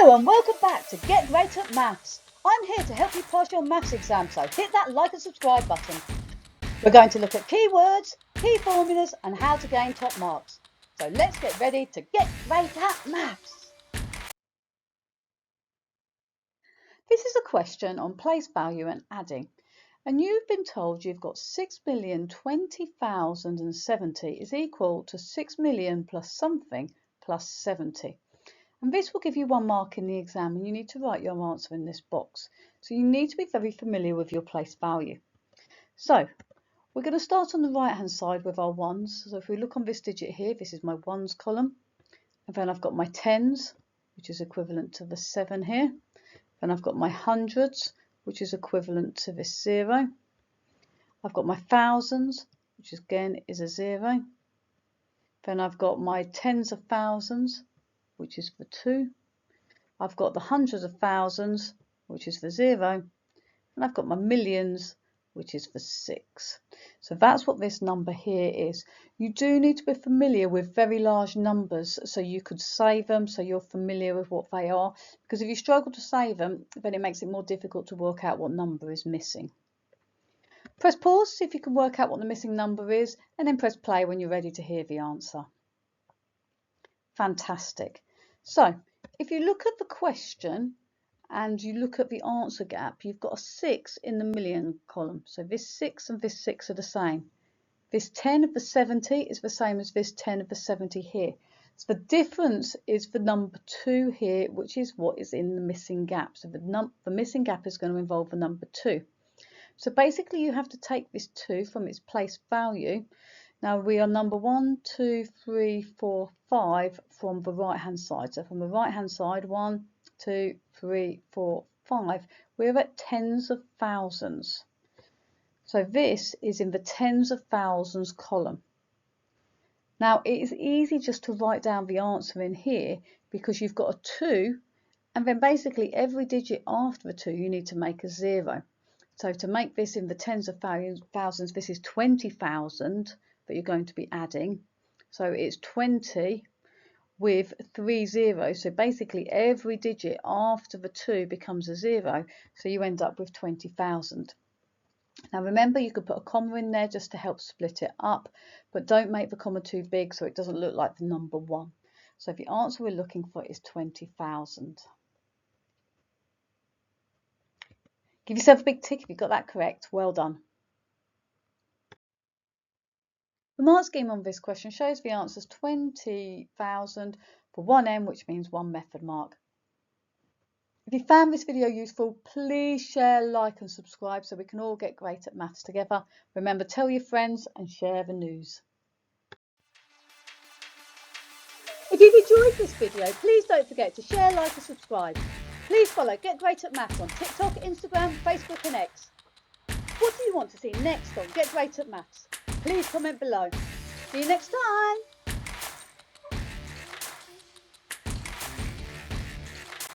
Hello and welcome back to Get Great at Maths. I'm here to help you pass your maths exam, so hit that like and subscribe button. We're going to look at keywords, key formulas and how to gain top marks. So let's get ready to get great at maths. This is a question on place value and adding. And you've been told you've got 6,020,070 is equal to 6 million plus something plus 70. And this will give you 1 mark in the exam, and you need to write your answer in this box. So you need to be very familiar with your place value. So we're going to start on the right hand side with our ones. So if we look on this digit here, this is my ones column. And then I've got my tens, which is equivalent to the 7 here. Then I've got my hundreds, which is equivalent to this 0. I've got my thousands, which again is a 0. Then I've got my tens of thousands, which is the 2. I've got the hundreds of thousands, which is the 0. And I've got my millions, which is the 6. So that's what this number here is. You do need to be familiar with very large numbers so you could save them, so you're familiar with what they are. Because if you struggle to save them, then it makes it more difficult to work out what number is missing. Press pause, see if you can work out what the missing number is, and then press play when you're ready to hear the answer. Fantastic. So if you look at the question and you look at the answer gap, you've got a 6 in the million column. So this 6 and this 6 are the same. This 10 of the 70 is the same as this 10 of the 70 here. So the difference is the number 2 here, which is what is in the missing gap. So the missing gap is going to involve the number 2. So basically you have to take this 2 from its place value. Now we are number 1, 2, 3, 4, 5 from the right hand side. So from the right hand side, 1, 2, 3, 4, 5, we're at tens of thousands. So this is in the tens of thousands column. Now it is easy just to write down the answer in here because you've got a 2 and then basically every digit after a 2 you need to make a 0. So to make this in the tens of thousands, this is 20,000 that you're going to be adding. So it's 20 with 3 zeros. So basically every digit after the 2 becomes a 0. So you end up with 20,000. Now remember, you could put a comma in there just to help split it up, but don't make the comma too big so it doesn't look like the number 1. So the answer we're looking for is 20,000. Give yourself a big tick if you got that correct. Well done. The mark scheme on this question shows the answers 20,000 for 1M, which means 1 method mark. If you found this video useful, please share, like and subscribe so we can all get great at maths together. Remember, tell your friends and share the news. If you've enjoyed this video, please don't forget to share, like and subscribe. Please follow Get Great at Maths on TikTok, Instagram, Facebook and X. What do you want to see next on Get Great at Maths? Please comment below. See you next time.